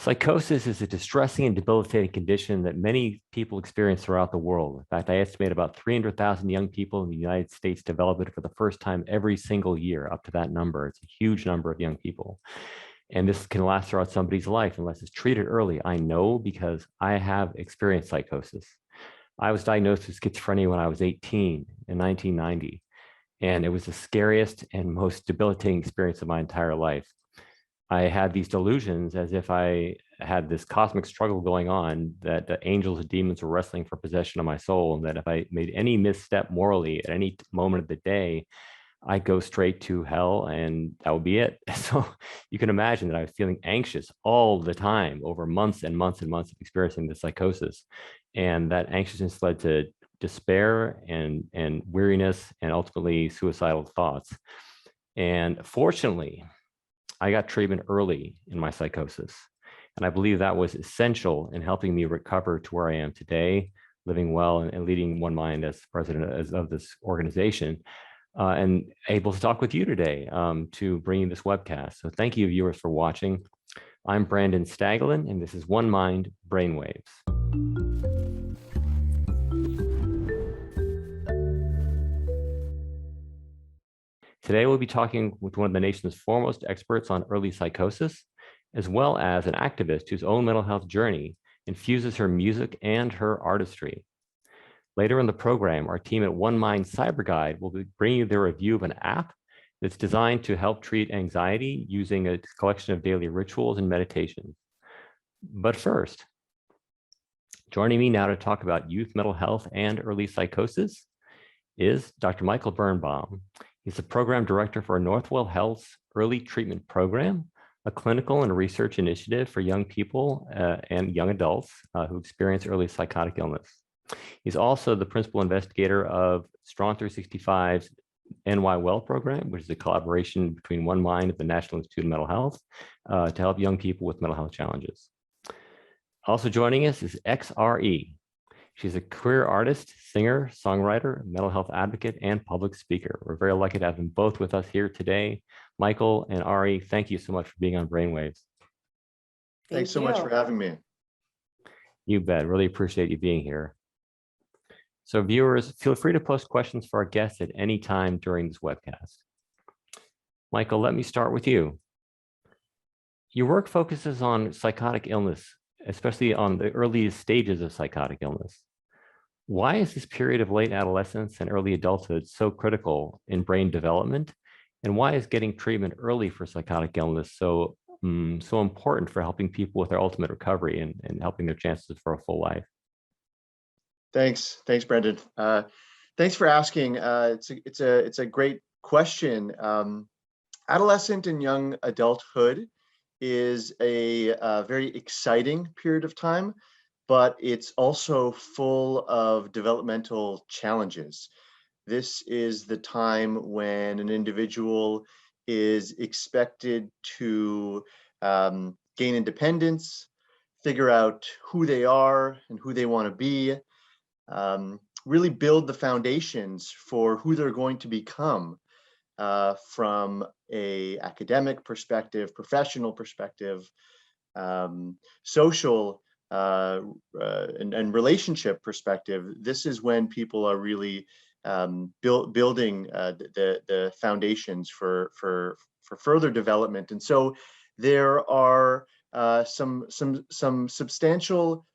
Psychosis is a distressing and debilitating condition that many people experience throughout the world. In fact, I estimate about 300,000 young people in the United States develop it for the first time every single year, up to that number. It's a huge number of young people. And this can last throughout somebody's life unless it's treated early. I know because I have experienced psychosis. I was diagnosed with schizophrenia when I was 18 in 1990, and it was the scariest and most debilitating experience of my entire life. I had these delusions as if I had this cosmic struggle going on, that the angels and demons were wrestling for possession of my soul, and that if I made any misstep morally at any moment of the day, I'd go straight to hell and that would be it. So you can imagine that I was feeling anxious all the time over months and months and months of experiencing the psychosis. And that anxiousness led to despair and weariness and ultimately suicidal thoughts. And fortunately, I got treatment early in my psychosis. And I believe that was essential in helping me recover to where I am today, living well and leading One Mind as president of this organization, and able to talk with you today to bring you this webcast. So thank you, viewers, for watching. I'm Brandon Staglin, and this is One Mind Brainwaves. Today, we'll be talking with one of the nation's foremost experts on early psychosis, as well as an activist whose own mental health journey infuses her music and her artistry. Later in the program, our team at One Mind Cyber Guide will be bringing you their review of an app that's designed to help treat anxiety using a collection of daily rituals and meditations. But first, joining me now to talk about youth mental health and early psychosis is Dr. Michael Birnbaum. He's the program director for Northwell Health's Early Treatment Program, a clinical and research initiative for young people and young adults who experience early psychotic illness. He's also the principal investigator of Strong 365's NY Well program, which is a collaboration between One Mind and the National Institute of Mental Health to help young people with mental health challenges. Also joining us is XRE. She's a career artist, singer, songwriter, mental health advocate, and public speaker. We're very lucky to have them both with us here today. Michael and Ari, thank you so much for being on Brainwaves. Thanks so much for having me. You bet. Really appreciate you being here. So viewers, feel free to post questions for our guests at any time during this webcast. Michael, let me start with you. Your work focuses on psychotic illness, especially on the earliest stages of psychotic illness. Why is this period of late adolescence and early adulthood so critical in brain development? And why is getting treatment early for psychotic illness so important for helping people with their ultimate recovery and helping their chances for a full life? Thanks, Brandon. Thanks for asking. It's a great question. Adolescent and young adulthood is a very exciting period of time, but it's also full of developmental challenges. This is the time when an individual is expected to gain independence, figure out who they are and who they want to be, really build the foundations for who they're going to become from a academic perspective, professional perspective, social and relationship perspective. This is when people are really building the foundations for further development. And so there are some substantial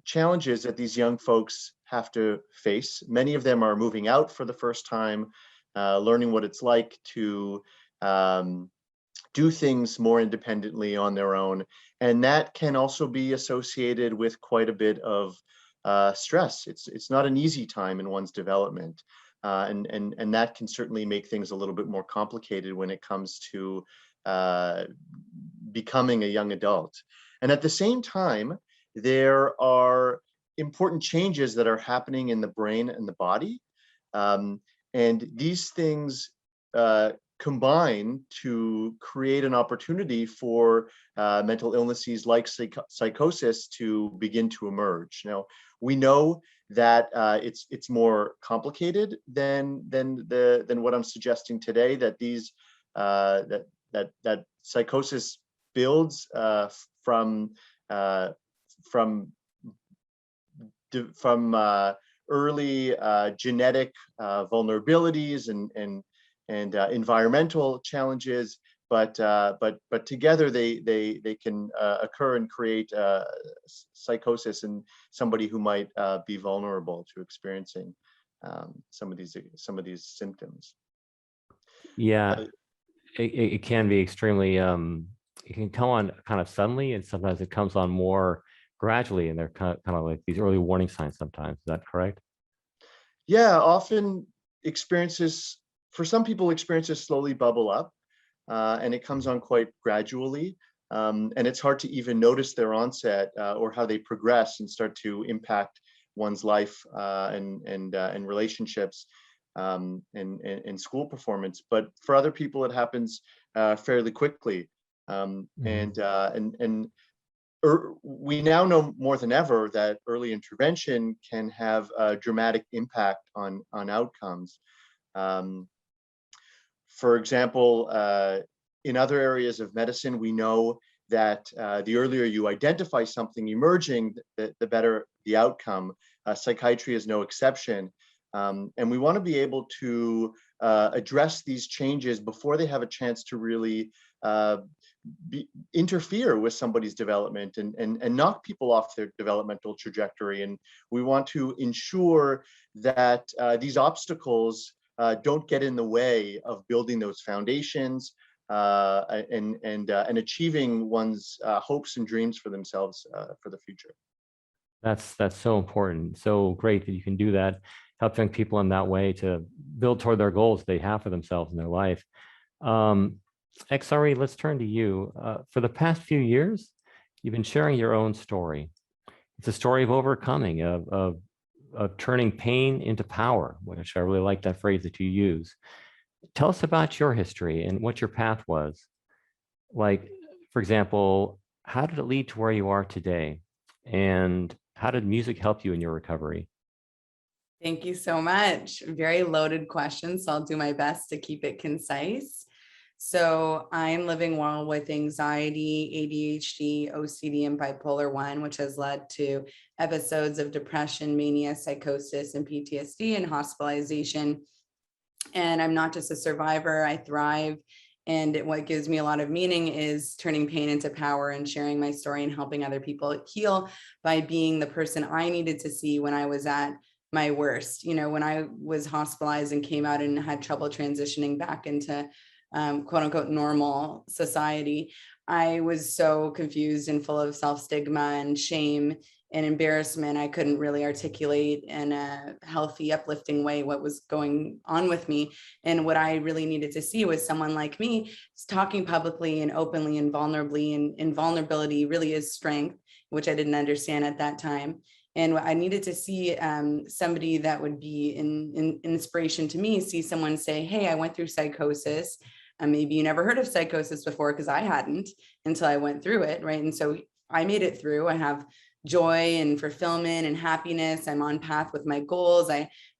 challenges that these young folks have to face. Many of them are moving out for the first time, learning what it's like to do things more independently on their own. And that can also be associated with quite a bit of stress. It's not an easy time in one's development. And that can certainly make things a little bit more complicated when it comes to becoming a young adult. And at the same time, there are important changes that are happening in the brain and the body. And these things combine to create an opportunity for mental illnesses like psychosis to begin to emerge. Now, we know that it's more complicated than what I'm suggesting today. That these that psychosis builds from early genetic vulnerabilities and environmental challenges, but together they can occur and create psychosis in somebody who might be vulnerable to experiencing some of these symptoms. Yeah, it can be extremely, it can come on kind of suddenly, and sometimes it comes on more gradually, and they're kind of like these early warning signs sometimes. Is that correct? Yeah, often for some people, experiences slowly bubble up, and it comes on quite gradually. And it's hard to even notice their onset or how they progress and start to impact one's life and relationships and school performance. But for other people, it happens fairly quickly. We now know more than ever that early intervention can have a dramatic impact on outcomes. For example, in other areas of medicine, we know that the earlier you identify something emerging, the better the outcome. Psychiatry is no exception. And we want to be able to address these changes before they have a chance to really interfere with somebody's development and knock people off their developmental trajectory. And we want to ensure that these obstacles don't get in the way of building those foundations and achieving one's hopes and dreams for themselves for the future. That's so important. So great that you can do that, help young people in that way to build toward their goals they have for themselves in their life. XRE, let's turn to you. For the past few years, you've been sharing your own story. It's a story of overcoming, of turning pain into power, which I really like that phrase that you use. Tell us about your history and what your path was. Like, for example, how did it lead to where you are today? And how did music help you in your recovery? Thank you so much. Very loaded questions, so I'll do my best to keep it concise. So I'm living well with anxiety, ADHD, OCD, and bipolar 1, which has led to episodes of depression, mania, psychosis, and PTSD and hospitalization. And I'm not just a survivor, I thrive. And what gives me a lot of meaning is turning pain into power and sharing my story and helping other people heal by being the person I needed to see when I was at my worst. You know, when I was hospitalized and came out and had trouble transitioning back into quote unquote normal society, I was so confused and full of self-stigma and shame and embarrassment. I couldn't really articulate in a healthy, uplifting way what was going on with me. And what I really needed to see was someone like me talking publicly and openly and vulnerably, and vulnerability really is strength, which I didn't understand at that time. And I needed to see somebody that would be an inspiration to me, see someone say, hey, I went through psychosis. Maybe you never heard of psychosis before, because I hadn't until I went through it, right? And so I made it through. I have joy and fulfillment and happiness. I'm on path with my goals.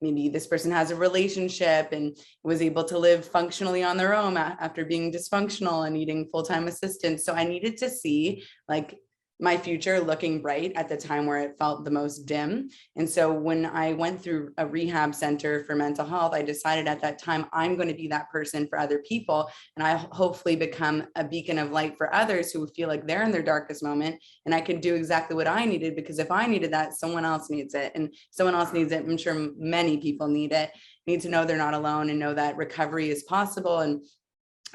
Maybe this person has a relationship and was able to live functionally on their own after being dysfunctional and needing full-time assistance. So I needed to see like my future looking bright at the time where it felt the most dim. And so when I went through a rehab center for mental health, I decided at that time, I'm going to be that person for other people. And I hopefully become a beacon of light for others who feel like they're in their darkest moment. And I can do exactly what I needed, because if I needed that, someone else needs it. And someone else needs it. I'm sure many people need it, need to know they're not alone and know that recovery is possible. And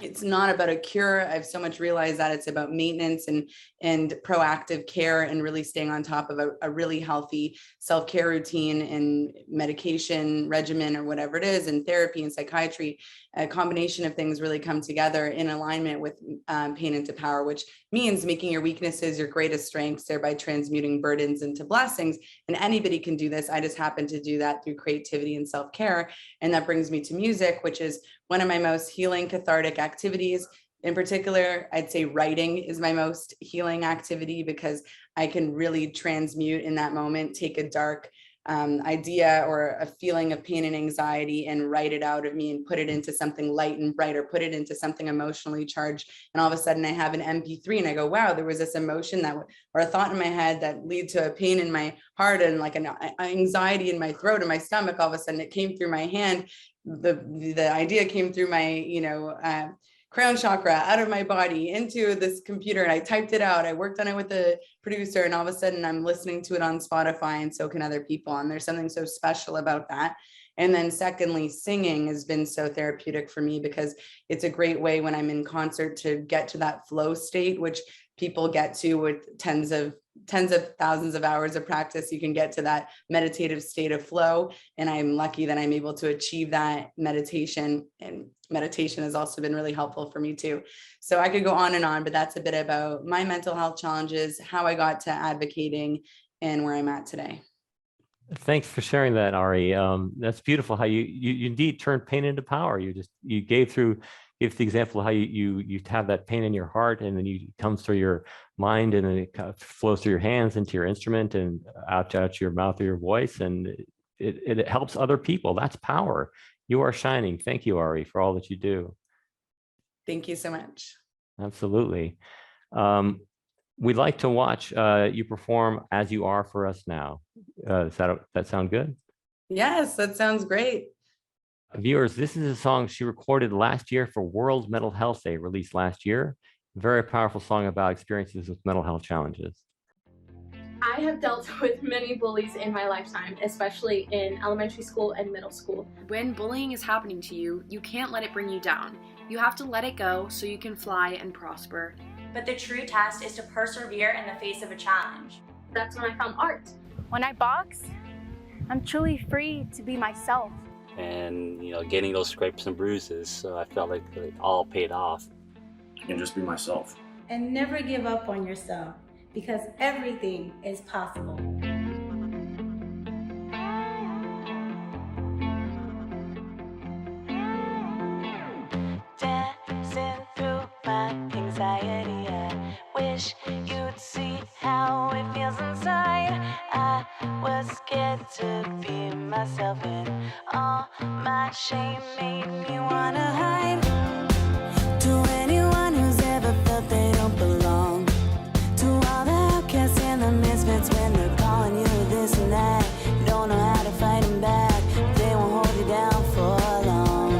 it's not about a cure. I've so much realized that it's about maintenance and proactive care and really staying on top of a really healthy self-care routine and medication regimen or whatever it is, and therapy and psychiatry. A combination of things really come together in alignment with pain into power, which means making your weaknesses your greatest strengths, thereby transmuting burdens into blessings. And anybody can do this. I just happen to do that through creativity and self-care. And that brings me to music, which is one of my most healing, cathartic activities. In particular, I'd say writing is my most healing activity, because I can really transmute in that moment, take a dark idea or a feeling of pain and anxiety and write it out of me and put it into something light and bright, or put it into something emotionally charged. And all of a sudden I have an MP3 and I go, wow, there was this emotion that, or a thought in my head that lead to a pain in my heart and like an anxiety in my throat and my stomach. All of a sudden it came through my hand. The idea came through my, crown chakra, out of my body into this computer, and I typed it out. I worked on it with the producer, and all of a sudden I'm listening to it on Spotify, and so can other people. And there's something so special about that. And then secondly, singing has been so therapeutic for me because it's a great way when I'm in concert to get to that flow state, which people get to with tens of thousands of hours of practice. You can get to that meditative state of flow. And I'm lucky that I'm able to achieve that meditation, and meditation has also been really helpful for me too. So I could go on and on, but that's a bit about my mental health challenges, how I got to advocating, and where I'm at today. Thanks for sharing that, Ari. That's beautiful how you indeed turned pain into power. You gave the example of how you have that pain in your heart, and then it comes through your mind, and then it kind of flows through your hands into your instrument and out your mouth or your voice, and it helps other people. That's power. You are shining. Thank you, Ari, for all that you do. Thank you so much. Absolutely. We'd like to watch you perform As You Are for us now. Does that sound good? Yes, that sounds great. Viewers, this is a song she recorded last year for World Mental Health Day, released last year. Very powerful song about experiences with mental health challenges. I have dealt with many bullies in my lifetime, especially in elementary school and middle school. When bullying is happening to you, you can't let it bring you down. You have to let it go so you can fly and prosper. But the true test is to persevere in the face of a challenge. That's when I found art. When I box, I'm truly free to be myself. And getting those scrapes and bruises, so I felt like it all paid off. And just be myself. And never give up on yourself, because everything is possible. Dancing through my anxiety, I wish you'd see how it feels inside. I was scared to be myself, and all my shame made me wanna hide. To anyone who's ever felt they don't belong, to all the outcasts and the misfits when they're calling you this and that, you don't know how to fight them back, they won't hold you down for long.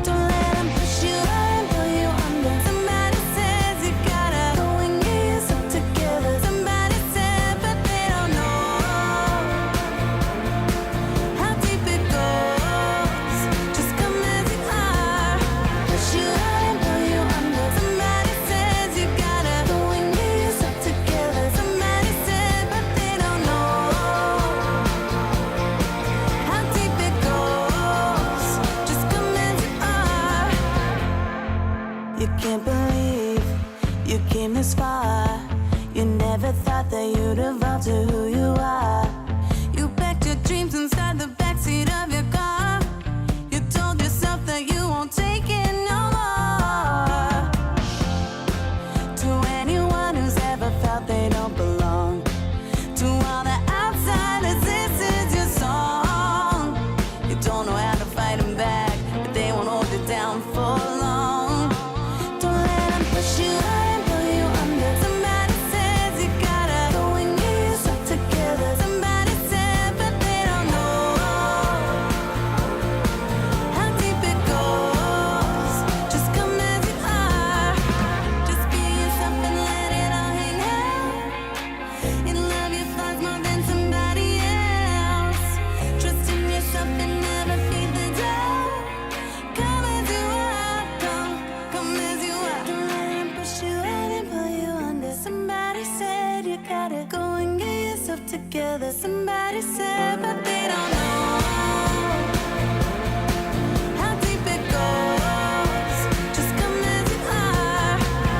Don't let them push you out and pull you under. Somebody says you gotta go and get yourself together. Somebody said, but they don't know how deep it goes. Just come as you are. Push you out and pull you under. Somebody says you gotta go and get yourself together. Somebody said, but they don't know how deep it goes. Just come as you are. You can't believe you came this far. You never thought that you'd evolve to who you are. You packed your dreams inside the backseat of your car. You told yourself that you won't take it no more. To anyone who's ever felt they don't belong, to all the outsiders, this is your song. You don't know how to fight them back, but they won't hold you down for long. Don't let them push you out and pull you under. Somebody says you gotta go and get yourself together. Somebody said, but they don't know how deep it goes. Just come as you are. Just be yourself and let it all hang out. And love your flaws more than somebody else. Trust in yourself and never feed the doubt. Come as you are, come as you are. Don't let them push you out and pull you under. Somebody said you gotta go and get yourself together. Somebody said, but they don't know how deep it goes. Just come as you are.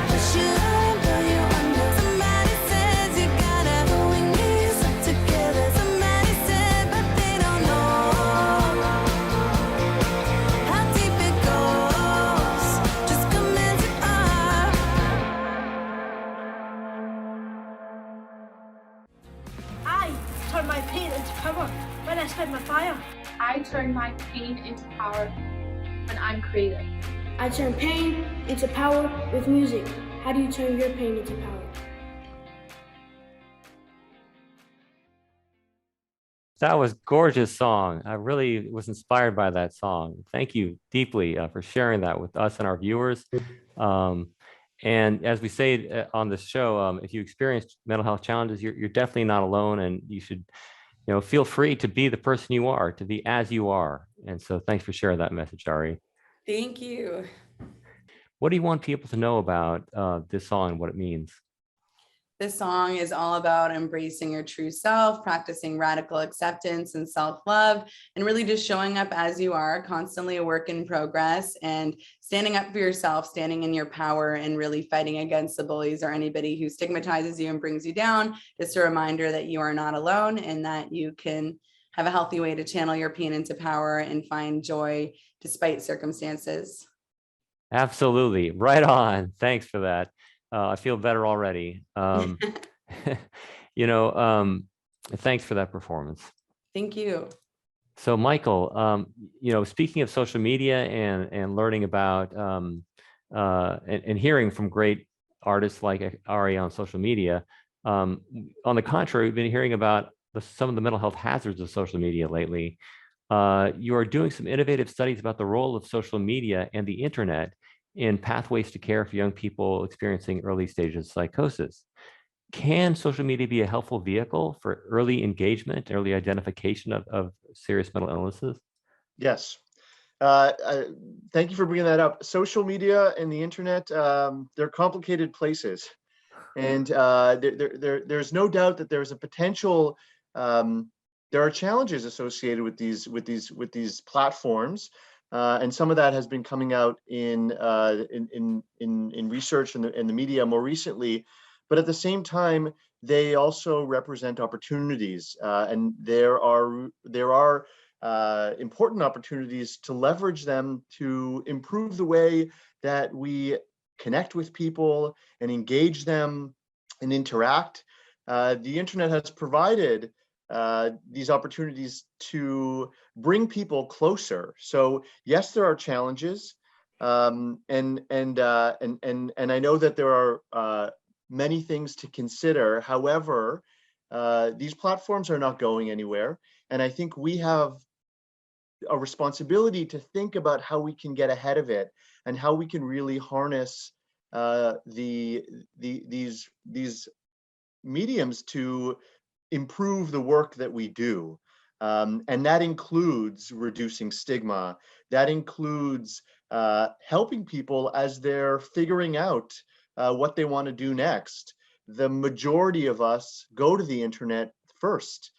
Push you out and pull you under. Somebody says you gotta go and get yourself together. Somebody said, but they don't know how deep it goes. Just come as you are. I turn my pain into power when I spit my fire. I turn my pain into power when I'm creative. I turn pain into power with music. How do you turn your pain into power? That was a gorgeous song. I really was inspired by that song. Thank you deeply for sharing that with us and our viewers. And as we say on this show, if you experience mental health challenges, you're definitely not alone, and you should, feel free to be the person you are, to be as you are. And so thanks for sharing that message, Ari. Thank you. What do you want people to know about this song and what it means? This song is all about embracing your true self, practicing radical acceptance and self-love, and really just showing up as you are, constantly a work in progress, and standing up for yourself, standing in your power, and really fighting against the bullies or anybody who stigmatizes you and brings you down. Just a reminder that you are not alone and that you can have a healthy way to channel your pain into power and find joy despite circumstances. Absolutely. Right on. Thanks for that. I feel better already. Thanks for that performance. Thank you. So, Michael, speaking of social media and learning about and hearing from great artists like Ari on social media, on the contrary, we've been hearing about some of the mental health hazards of social media lately. You are doing some innovative studies about the role of social media and the internet in pathways to care for young people experiencing early stages of psychosis. Can social media be a helpful vehicle for early engagement, early identification of serious mental illnesses? Yes. Thank you for bringing that up. Social media and the internet, they're complicated places. And there's no doubt that there's a potential, there are challenges associated with these platforms. And some of that has been coming out in research and the media more recently, but at the same time, they also represent opportunities, and there are important opportunities to leverage them to improve the way that we connect with people and engage them and interact. The internet has provided these opportunities to bring people closer. So yes, there are challenges, and I know that there are many things to consider. However, these platforms are not going anywhere, and I think we have a responsibility to think about how we can get ahead of it and how we can really harness these mediums to improve the work that we do. And that includes reducing stigma. That includes helping people as they're figuring out what they want to do next. The majority of us go to the internet first.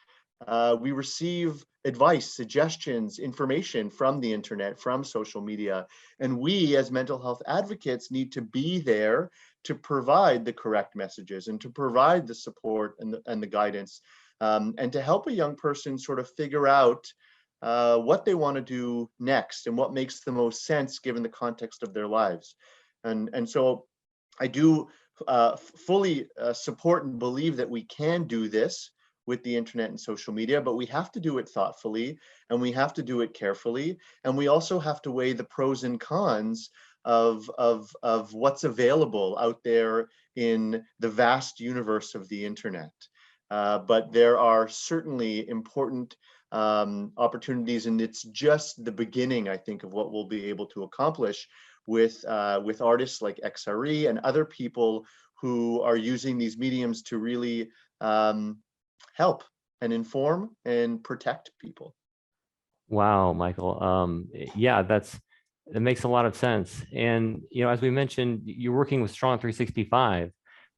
We receive advice, suggestions, information from the internet, from social media. And we as mental health advocates need to be there to provide the correct messages and to provide the support and the guidance, and to help a young person sort of figure out what they want to do next and what makes the most sense given the context of their lives. And so I do fully support and believe that we can do this with the internet and social media, but we have to do it thoughtfully and we have to do it carefully. And we also have to weigh the pros and cons of what's available out there in the vast universe of the internet. But there are certainly important opportunities, and it's just the beginning, I think, of what we'll be able to accomplish with artists like XRE and other people who are using these mediums to really help and inform and protect people. Wow, Michael. Yeah, that makes a lot of sense. And as we mentioned, you're working with Strong 365,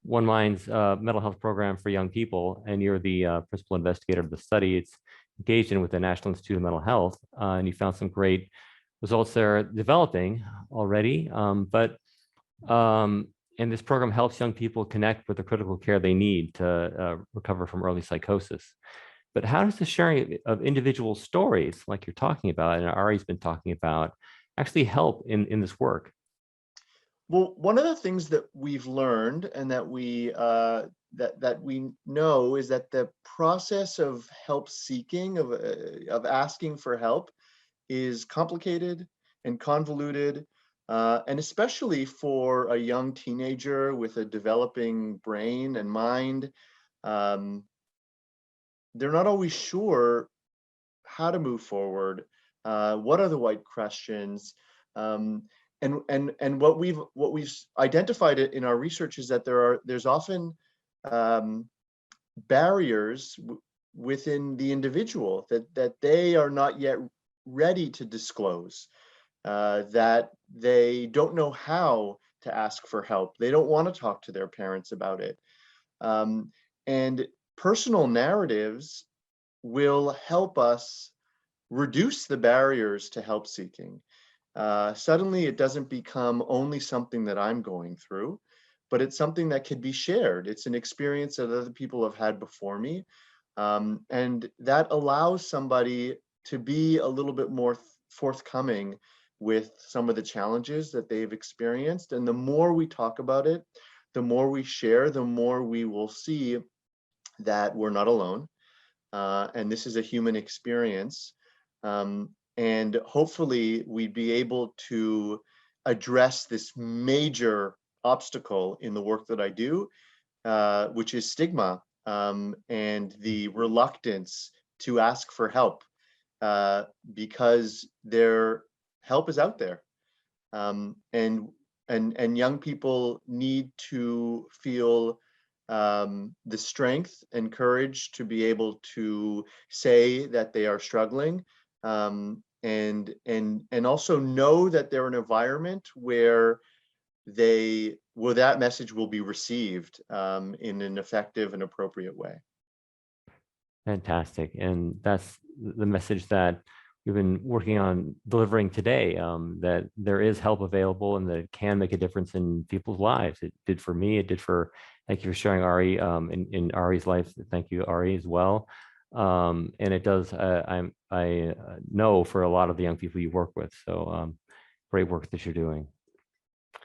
One Mind's mental health program for young people, and you're the principal investigator of the study. It's engaged in with the National Institute of Mental Health, and you found some great results there developing already. And this program helps young people connect with the critical care they need to recover from early psychosis. But how does the sharing of individual stories, like you're talking about, and Ari's been talking about, actually help in this work? Well, one of the things that we've learned and that we know is that the process of help seeking, of asking for help, is complicated and convoluted, and especially for a young teenager with a developing brain and mind, they're not always sure how to move forward. What are the right questions? And what we've identified in our research is that there's often barriers within the individual that they are not yet ready to disclose, that they don't know how to ask for help. They don't want to talk to their parents about it. And personal narratives will help us reduce the barriers to help seeking. Suddenly it doesn't become only something that I'm going through, but it's something that can be shared. It's an experience that other people have had before me. And that allows somebody to be a little bit more forthcoming with some of the challenges that they've experienced. And the more we talk about it, the more we share, the more we will see that we're not alone. And this is a human experience. And hopefully we'd be able to address this major obstacle in the work that I do, which is stigma, and the reluctance to ask for help, because their help is out there. And young people need to feel the strength and courage to be able to say that they are struggling, and also know that they're in an environment where that message will be received in an effective and appropriate way. Fantastic. And that's the message that we've been working on delivering today, that there is help available and that it can make a difference in people's lives. It did for me, it did for, thank you for sharing Ari, in Ari's life. Thank you, Ari, as well. And it does, I know for a lot of the young people you work with. So great work that you're doing.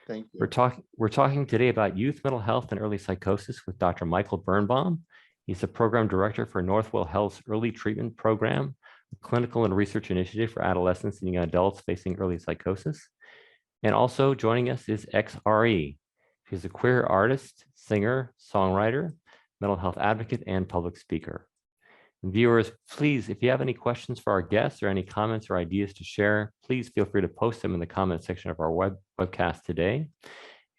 Thank you. We're talking today about youth mental health and early psychosis with Dr. Michael Birnbaum. He's the program director for Northwell Health's Early Treatment Program, a clinical and research initiative for adolescents and young adults facing early psychosis. And also joining us is XRE. She's a queer artist, singer, songwriter, mental health advocate, and public speaker. And viewers, please, if you have any questions for our guests or any comments or ideas to share, please feel free to post them in the comment section of our webcast today.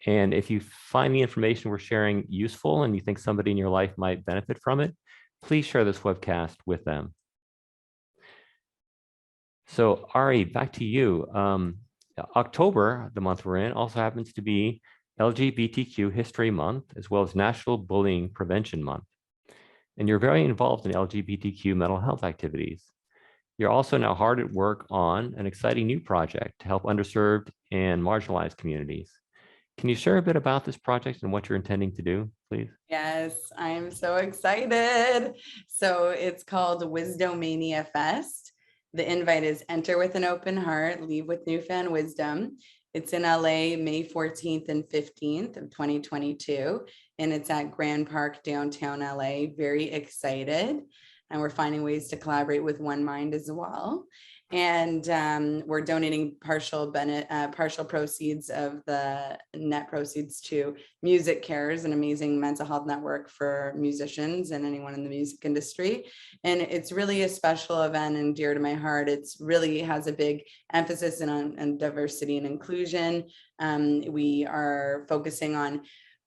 And if you find the information we're sharing useful and you think somebody in your life might benefit from it, please share this webcast with them. So Ari, back to you. October, the month we're in, also happens to be LGBTQ History Month, as well as National Bullying Prevention Month. And you're very involved in LGBTQ mental health activities. You're also now hard at work on an exciting new project to help underserved and marginalized communities. Can you share a bit about this project and what you're intending to do, please? Yes, I'm so excited. So it's called Wisdomania Fest. The invite is enter with an open heart, leave with newfound wisdom. It's in LA, May 14th and 15th of 2022, and it's at Grand Park, downtown LA. Very excited. And we're finding ways to collaborate with One Mind as well. And we're donating partial proceeds of the net proceeds to Music Cares, an amazing mental health network for musicians and anyone in the music industry. And it's really a special event and dear to my heart. It's really has a big emphasis on diversity and inclusion. We are focusing on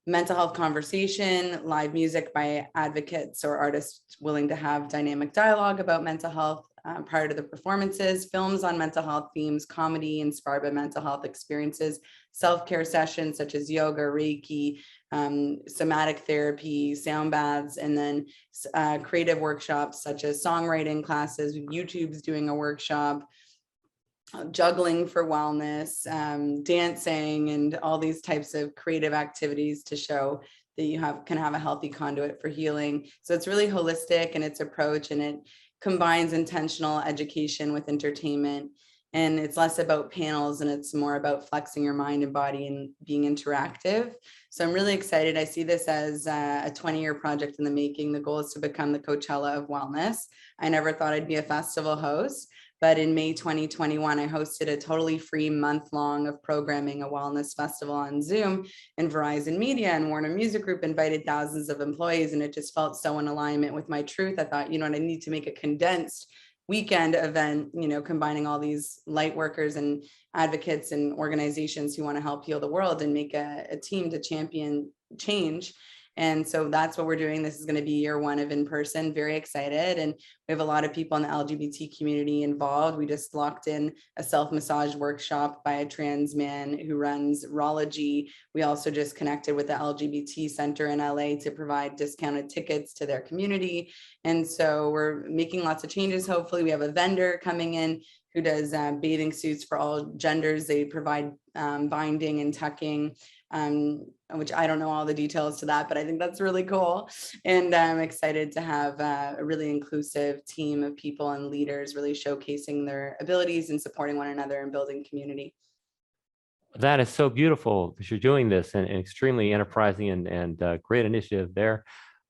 mental health conversation, live music by advocates or artists willing to have dynamic dialogue about mental health prior to the performances, films on mental health themes, comedy inspired by mental health experiences, self-care sessions such as yoga, Reiki, somatic therapy, sound baths, and then creative workshops such as songwriting classes. YouTube's doing a workshop, juggling for wellness, dancing, and all these types of creative activities to show that you can have a healthy conduit for healing. So it's really holistic in its approach, and it combines intentional education with entertainment. And it's less about panels and it's more about flexing your mind and body and being interactive. So I'm really excited. I see this as a 20-year project in the making. The goal is to become the Coachella of wellness. I never thought I'd be a festival host, but in May 2021, I hosted a totally free month-long of programming, a wellness festival on Zoom, and Verizon Media and Warner Music Group invited thousands of employees, and it just felt so in alignment with my truth. I thought, you know what, I need to make a condensed weekend event, you know, combining all these light workers and advocates and organizations who want to help heal the world and make a team to champion change. And so that's what we're doing. This is going to be year one of in-person. Very excited. And we have a lot of people in the LGBT community involved. We just locked in a self-massage workshop by a trans man who runs Rology. We also just connected with the LGBT Center in LA to provide discounted tickets to their community. And so we're making lots of changes. Hopefully we have a vendor coming in who does bathing suits for all genders. They provide binding and tucking, which I don't know all the details to that, but I think that's really cool. And I'm excited to have a really inclusive team of people and leaders really showcasing their abilities and supporting one another and building community. That is so beautiful that you're doing this, and extremely enterprising and great initiative there.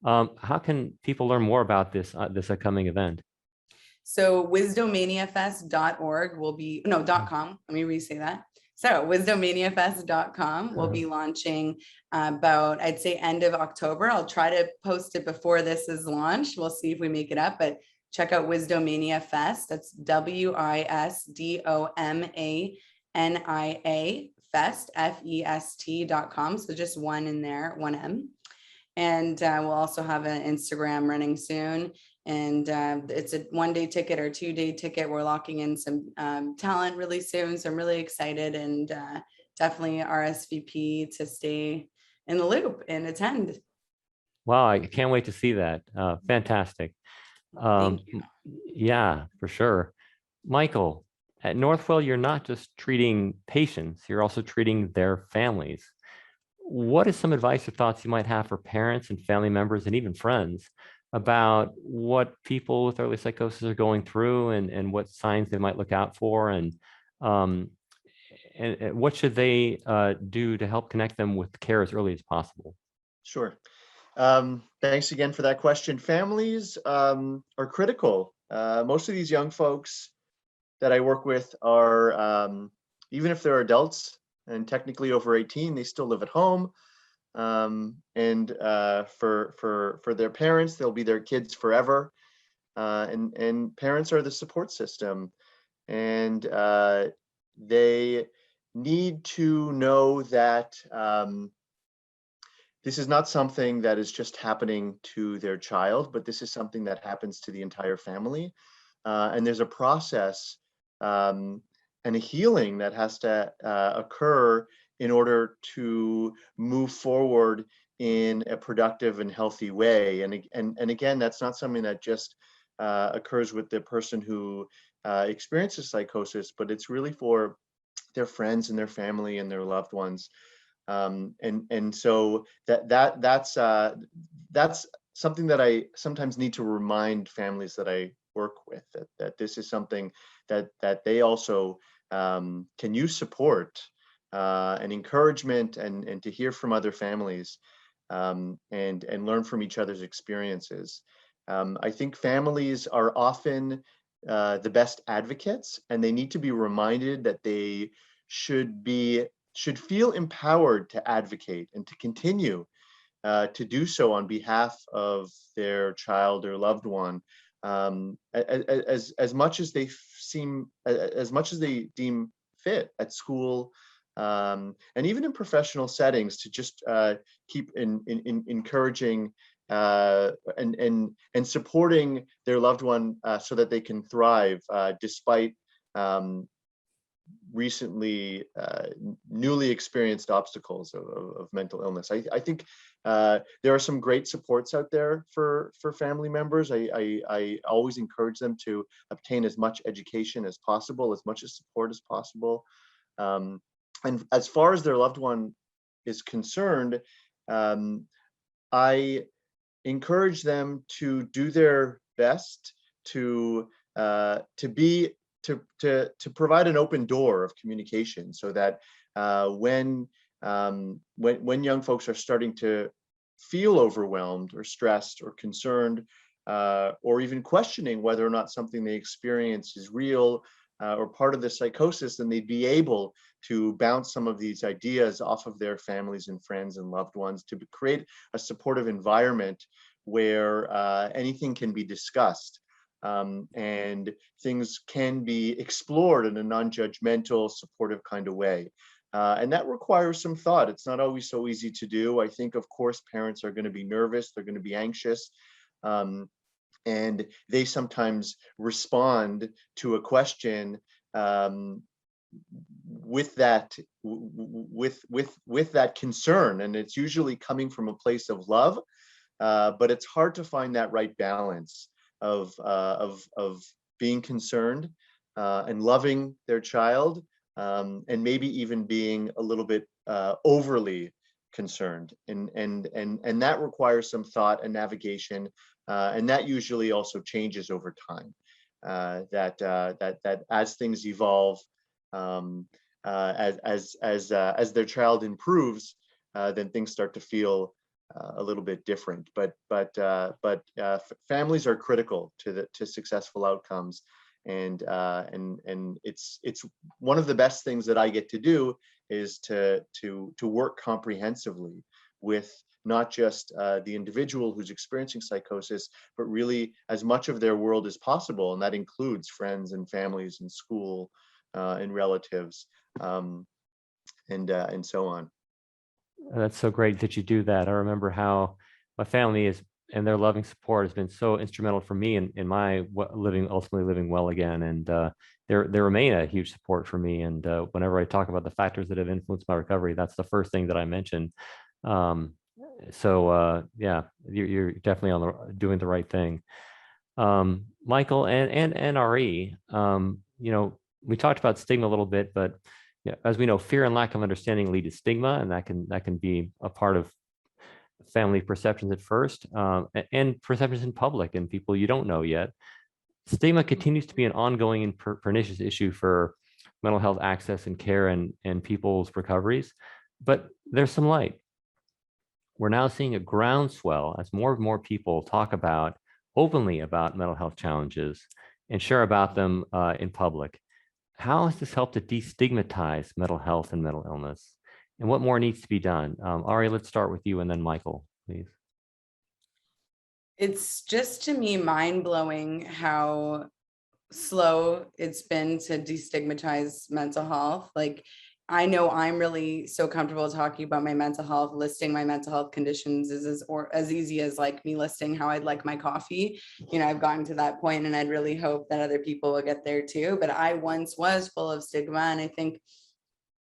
How can people learn more about this upcoming event? So wisdommaniafest.org will be, no, .com. Let me re-say that. So wisdommaniafest.com will be launching about, I'd say, end of October. I'll try to post it before this is launched. We'll see if we make it up, but check out Wisdommania Fest. That's WISDOMANIA Fest, FEST.com. So just one in there, one M. And we'll also have an Instagram running soon. And it's a 1-day ticket or 2-day ticket. We're locking in some talent really soon. So I'm really excited, and definitely RSVP to stay in the loop and attend. Wow, I can't wait to see that. Fantastic. Thank you. Yeah, for sure. Michael, at Northwell, you're not just treating patients, you're also treating their families. What is some advice or thoughts you might have for parents and family members and even friends about what people with early psychosis are going through, and what signs they might look out for, and what should they do to help connect them with care as early as possible? Sure. Thanks again for that question. Families are critical. Most of these young folks that I work with are, even if they're adults and technically over 18, they still live at home. And for their parents, they'll be their kids forever. And parents are the support system, and they need to know that this is not something that is just happening to their child, but this is something that happens to the entire family. And there's a process and a healing that has to occur in order to move forward in a productive and healthy way. And again, that's not something that just occurs with the person who experiences psychosis, but it's really for their friends and their family and their loved ones. And so that's something that I sometimes need to remind families that I work with, that this is something that they also can use support and encouragement, and to hear from other families, and learn from each other's experiences. I think families are often the best advocates, and they need to be reminded that they should feel empowered to advocate and to continue to do so on behalf of their child or loved one, as much as they deem fit at school, and even in professional settings, to just keep encouraging and supporting their loved one so that they can thrive despite recently newly experienced obstacles of mental illness. I think there are some great supports out there for family members. I always encourage them to obtain as much education as possible, as much as support as possible. And as far as their loved one is concerned, I encourage them to do their best to be to provide an open door of communication, so that when young folks are starting to feel overwhelmed or stressed or concerned, or even questioning whether or not something they experience is real or part of the psychosis, then they'd be able to bounce some of these ideas off of their families and friends and loved ones, to create a supportive environment where anything can be discussed, and things can be explored in a non-judgmental, supportive kind of way. And that requires some thought. It's not always so easy to do. I think, of course, parents are going to be nervous, they're going to be anxious. And they sometimes respond to a question with that concern, and it's usually coming from a place of love, but it's hard to find that right balance of being concerned and loving their child, and maybe even being a little bit overly concerned, and that requires some thought and navigation. And that usually also changes over time. That as things evolve, as their child improves, then things start to feel a little bit different. But families are critical to successful outcomes, and it's one of the best things that I get to do is to work comprehensively with not just the individual who's experiencing psychosis, but really as much of their world as possible. And that includes friends and families and school and relatives, and so on. That's so great that you do that. I remember how my family is, and their loving support has been so instrumental for me in my ultimately living well again. And they remain a huge support for me. And whenever I talk about the factors that have influenced my recovery, that's the first thing that I mention. Yeah, you're definitely doing the right thing. Michael and NRE, we talked about stigma a little bit, but as we know, fear and lack of understanding lead to stigma, and that can be a part of family perceptions at first, and perceptions in public and people you don't know yet. Stigma continues to be an ongoing and pernicious issue for mental health access and care and people's recoveries, but there's some light. We're now seeing a groundswell as more and more people talk openly about mental health challenges and share about them in public. How has this helped to destigmatize mental health and mental illness? And what more needs to be done? Ari, let's start with you and then Michael, please. It's just, to me, mind-blowing how slow it's been to destigmatize mental health. Like, I know I'm really so comfortable talking about my mental health, listing my mental health conditions is as easy as like me listing how I'd like my coffee. I've gotten to that point, and I'd really hope that other people will get there too. But I once was full of stigma, and I think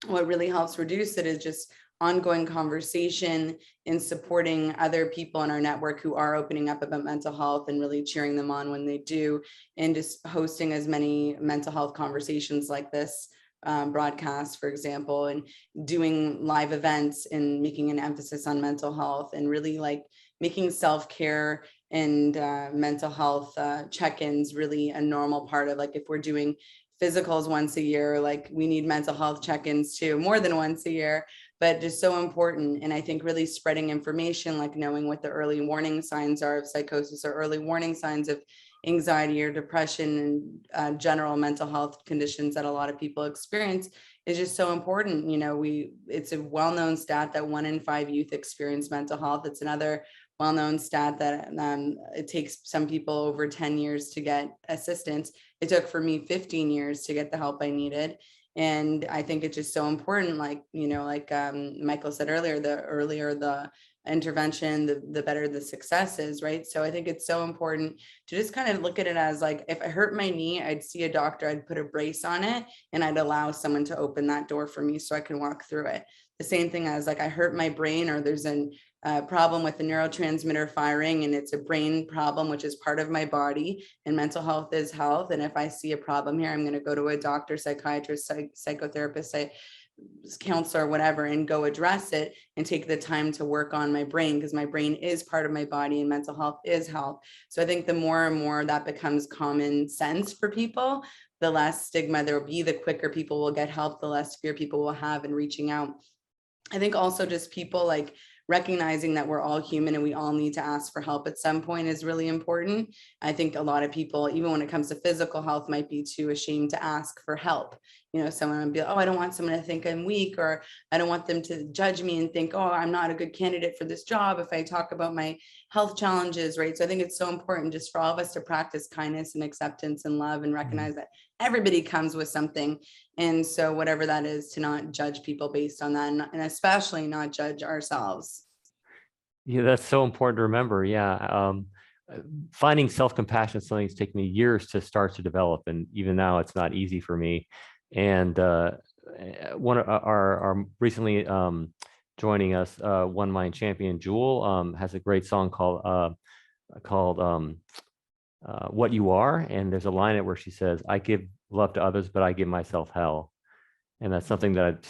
what really helps reduce it is just ongoing conversation and supporting other people in our network who are opening up about mental health and really cheering them on when they do, and just hosting as many mental health conversations like this broadcast, for example, and doing live events and making an emphasis on mental health, and really like making self-care and mental health check-ins really a normal part of, like, if we're doing physicals once a year, like we need mental health check-ins too, more than once a year, but just so important. And I think really spreading information, like knowing what the early warning signs are of psychosis or early warning signs of anxiety or depression and general mental health conditions that a lot of people experience is just so important. It's a well-known stat that 1 in 5 youth experience mental health. It's another well-known stat that it takes some people over 10 years to get assistance. It took for me 15 years to get the help I needed. And I think it's just so important, Michael said earlier, the earlier the intervention, the better the success is, right? So I think it's so important to just kind of look at it as like, if I hurt my knee, I'd see a doctor, I'd put a brace on it, and I'd allow someone to open that door for me so I can walk through it. The same thing as like I hurt my brain, or there's a problem with the neurotransmitter firing, and it's a brain problem, which is part of my body, and mental health is health. And if I see a problem here, I'm going to go to a doctor, psychiatrist, psychotherapist, counselor, whatever, and go address it and take the time to work on my brain, because my brain is part of my body and mental health is health. So I think the more and more that becomes common sense for people, the less stigma there will be, the quicker people will get help, the less fear people will have in reaching out. I think also just people like recognizing that we're all human and we all need to ask for help at some point is really important. I think a lot of people, even when it comes to physical health, might be too ashamed to ask for help. You know, someone would be like, oh, I don't want someone to think I'm weak, or I don't want them to judge me and think, oh, I'm not a good candidate for this job if I talk about my health challenges, right? So I think it's so important just for all of us to practice kindness and acceptance and love and recognize that everybody comes with something. And so whatever that is, to not judge people based on that, and especially not judge ourselves. Yeah, that's so important to remember. Yeah. Finding self-compassion is something that's taken me years to start to develop. And even now it's not easy for me. And one of our recently joining us, One Mind champion, Jewel, has a great song called What You Are. And there's a line in it where she says, I give love to others, but I give myself hell. And that's something that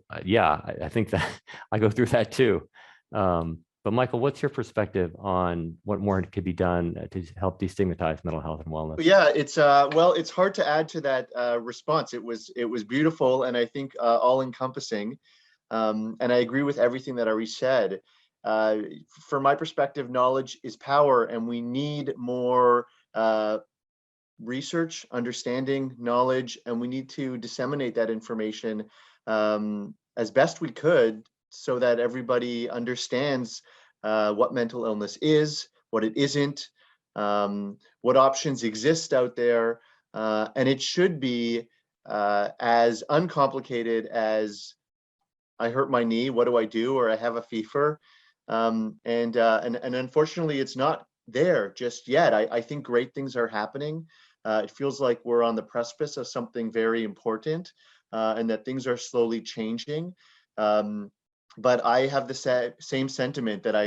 I think that I go through that too. But Michael, what's your perspective on what more could be done to help destigmatize mental health and wellness? Yeah, it's well, it's hard to add to that response. It was beautiful, and I think all encompassing. And I agree with everything that Ari said. From my perspective, knowledge is power, and we need more research, understanding, knowledge, and we need to disseminate that information as best we could, so that everybody understands what mental illness is, what it isn't, what options exist out there. And it should be as uncomplicated as I hurt my knee, what do I do? Or I have a fever. And unfortunately, it's not there just yet. I think great things are happening. It feels like we're on the precipice of something very important, and that things are slowly changing. But I have the same sentiment that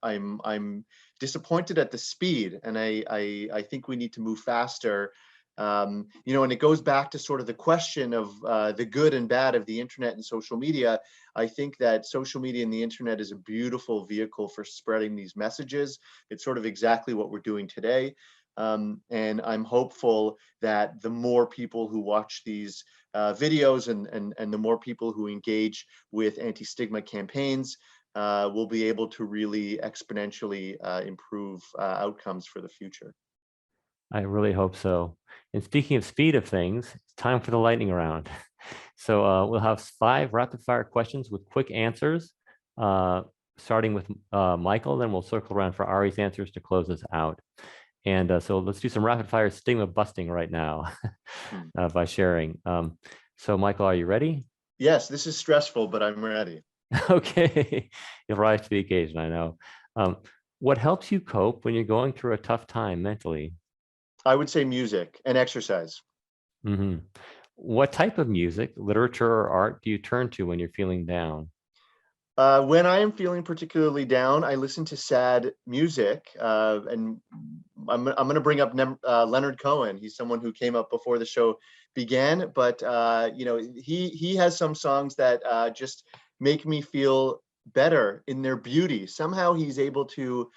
I'm disappointed at the speed, and I think we need to move faster. And it goes back to sort of the question of the good and bad of the internet and social media. I think that social media and the internet is a beautiful vehicle for spreading these messages. It's sort of exactly what we're doing today. And I'm hopeful that the more people who watch these videos and the more people who engage with anti-stigma campaigns will be able to really exponentially improve outcomes for the future. I really hope so. And speaking of speed of things, it's time for the lightning round. So we'll have 5 rapid fire questions with quick answers, starting with Michael, then we'll circle around for Ari's answers to close us out. And so let's do some rapid fire stigma busting right now by sharing. So Michael, are you ready? Yes, this is stressful, but I'm ready. Okay, you'll rise to the occasion, I know. What helps you cope when you're going through a tough time mentally? I would say music and exercise. Mm-hmm. What type of music, literature or art do you turn to when you're feeling down? When I am feeling particularly down, I listen to sad music, and I'm going to bring up Leonard Cohen. He's someone who came up before the show began, but he has some songs that just make me feel better in their beauty. Somehow he's able to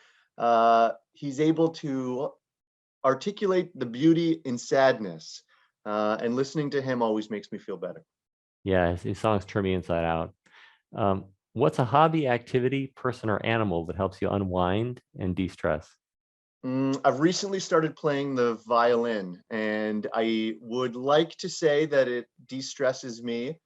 articulate the beauty in sadness, and listening to him always makes me feel better. Yeah, his songs turn me inside out. What's a hobby, activity, person, or animal that helps you unwind and de-stress? I've recently started playing the violin, and I would like to say that it de-stresses me,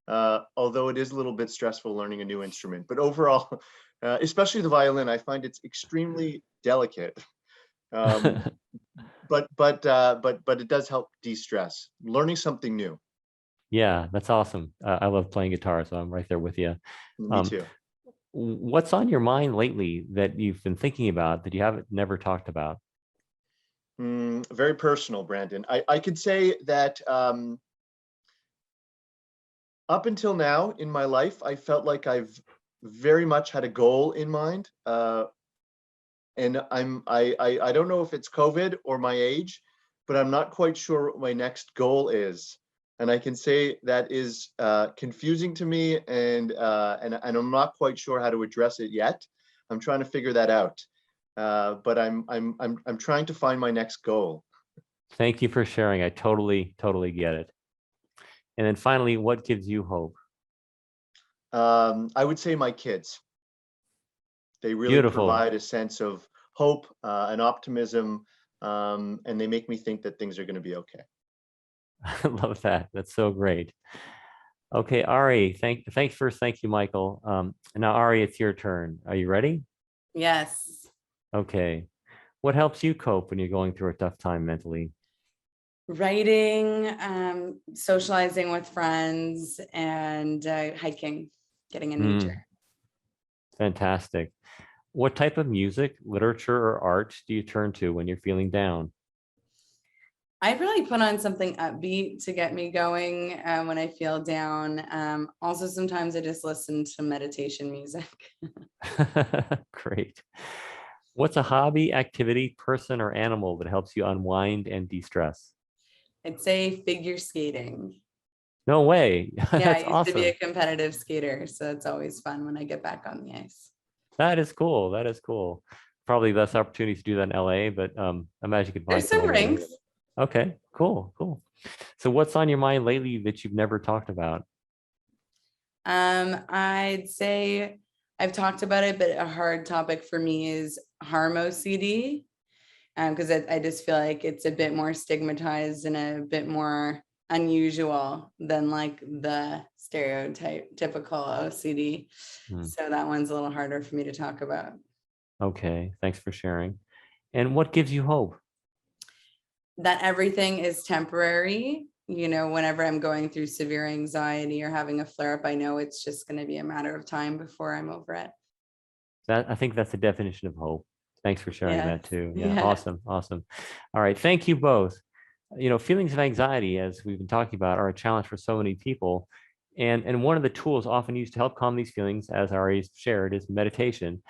although it is a little bit stressful learning a new instrument. But overall, especially the violin, I find it's extremely delicate. But it does help de-stress, learning something new. Yeah, that's awesome. I love playing guitar, so I'm right there with you. Me too. What's on your mind lately that you've been thinking about that you haven't never talked about? Very personal, Brandon. I could say that up until now in my life, I felt like I've very much had a goal in mind. And I don't know if it's COVID or my age, but I'm not quite sure what my next goal is. And I can say that is confusing to me, and I'm not quite sure how to address it yet. I'm trying to figure that out. But I'm trying to find my next goal. Thank you for sharing. I totally, totally get it. And then finally, what gives you hope? I would say my kids. They really Beautiful. provide a sense of hope and optimism, and they make me think that things are going to be okay. I love that. That's so great. Okay, Ari, thank you, Michael. Now, Ari, it's your turn. Are you ready? Yes. Okay. What helps you cope when you're going through a tough time mentally? Writing, socializing with friends, and hiking, getting in nature. Fantastic. What type of music, literature, or art do you turn to when you're feeling down? I'd really put on something upbeat to get me going when I feel down. Also, sometimes I just listen to meditation music. Great. What's a hobby, activity, person, or animal that helps you unwind and de-stress? I'd say figure skating. No way. Yeah, That's I used to be a awesome. competitive skater, so it's always fun when I get back on the ice. That is cool. That is cool. Probably less opportunity to do that in LA, but I imagine you could find There's some somewhere. rinks. Okay, cool, cool. So what's on your mind lately that you've never talked about? I'd say I've talked about it, but a hard topic for me is harm OCD, because I just feel like it's a bit more stigmatized and a bit more unusual than like the typical OCD. So that one's a little harder for me to talk about. Okay, thanks for sharing. And what gives you hope? That everything is temporary. You know, whenever I'm going through severe anxiety or having a flare up, I know it's just going to be a matter of time before I'm over it. I think that's the definition of hope. Thanks for sharing that too. Yeah, Yeah. awesome, awesome. All right, thank you both. You know, feelings of anxiety, as we've been talking about, are a challenge for so many people. And one of the tools often used to help calm these feelings, as Ari shared, is meditation.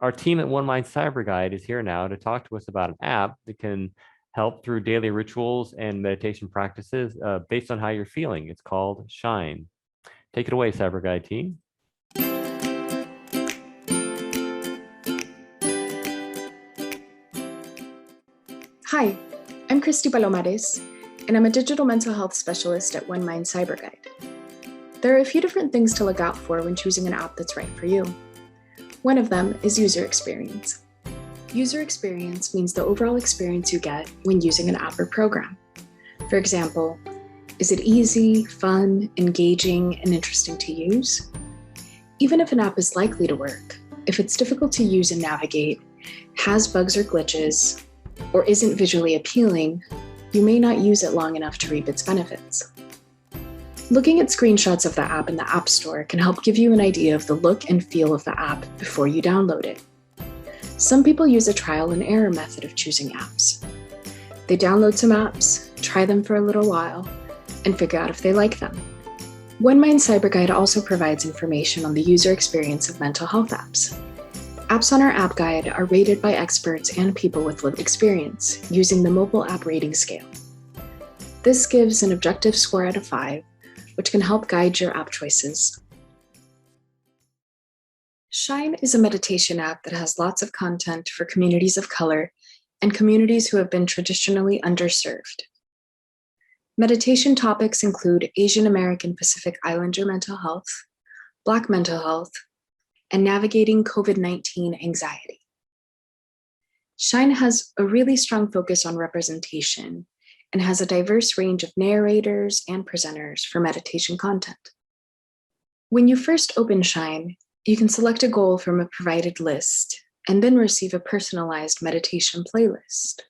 Our team at One Mind Cyber Guide is here now to talk to us about an app that can help through daily rituals and meditation practices based on how you're feeling. It's called Shine. Take it away, Cyber Guide team. Hi, I'm Christy Palomares, and I'm a digital mental health specialist at One Mind Cyber Guide. There are a few different things to look out for when choosing an app that's right for you. One of them is user experience. User experience means the overall experience you get when using an app or program. For example, is it easy, fun, engaging, and interesting to use? Even if an app is likely to work, if it's difficult to use and navigate, has bugs or glitches, or isn't visually appealing, you may not use it long enough to reap its benefits. Looking at screenshots of the app in the App Store can help give you an idea of the look and feel of the app before you download it. Some people use a trial and error method of choosing apps. They download some apps, try them for a little while, and figure out if they like them. One Mind Cyber Guide also provides information on the user experience of mental health apps. Apps on our app guide are rated by experts and people with lived experience using the mobile app rating scale. This gives an objective score out of 5, which can help guide your app choices. Shine is a meditation app that has lots of content for communities of color and communities who have been traditionally underserved. Meditation topics include Asian American Pacific Islander mental health, Black mental health, and navigating COVID-19 anxiety. Shine has a really strong focus on representation and has a diverse range of narrators and presenters for meditation content. When you first open Shine, you can select a goal from a provided list and then receive a personalized meditation playlist.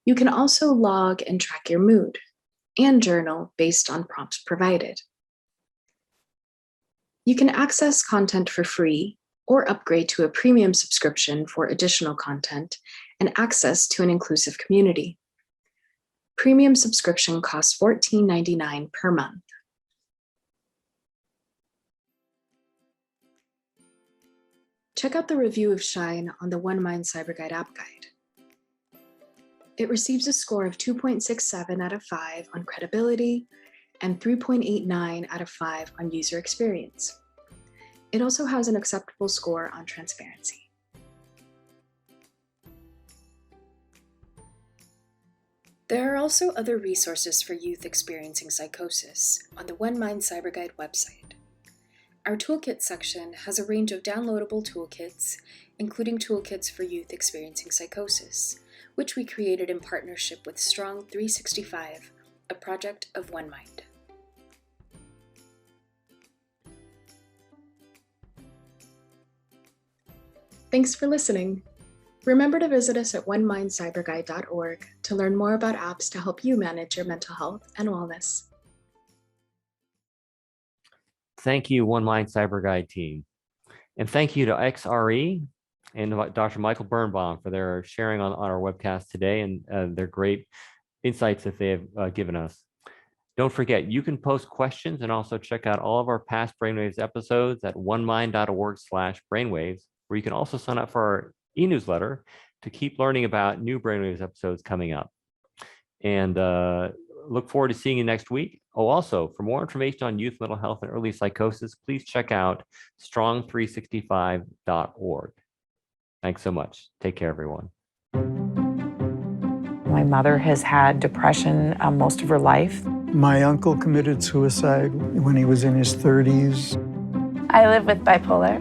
You can also log and track your mood and journal based on prompts provided. You can access content for free or upgrade to a premium subscription for additional content and access to an inclusive community. Premium subscription costs $14.99 per month. Check out the review of Shine on the One Mind Cyber Guide app guide. It receives a score of 2.67 out of 5 on credibility and 3.89 out of 5 on user experience. It also has an acceptable score on transparency. There are also other resources for youth experiencing psychosis on the One Mind Cyber Guide website. Our toolkit section has a range of downloadable toolkits, including toolkits for youth experiencing psychosis, which we created in partnership with Strong 365, a project of One Mind. Thanks for listening. Remember to visit us at onemindcyberguide.org to learn more about apps to help you manage your mental health and wellness. Thank you, One Mind Cyber Guide team. And thank you to XRE and Dr. Michael Birnbaum for their sharing on our webcast today and their great insights that they have given us. Don't forget, you can post questions and also check out all of our past Brainwaves episodes at onemind.org/brainwaves, where you can also sign up for our e-newsletter to keep learning about new Brainwaves episodes coming up. And look forward to seeing you next week. Oh, also, for more information on youth mental health and early psychosis, please check out strong365.org. Thanks so much. Take care, everyone. My mother has had depression most of her life. My uncle committed suicide when he was in his 30s. I live with bipolar.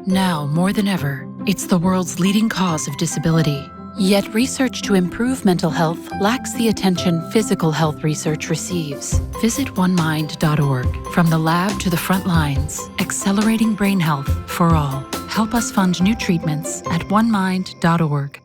Now, more than ever, it's the world's leading cause of disability. Yet research to improve mental health lacks the attention physical health research receives. Visit onemind.org. From the lab to the front lines, accelerating brain health for all. Help us fund new treatments at onemind.org.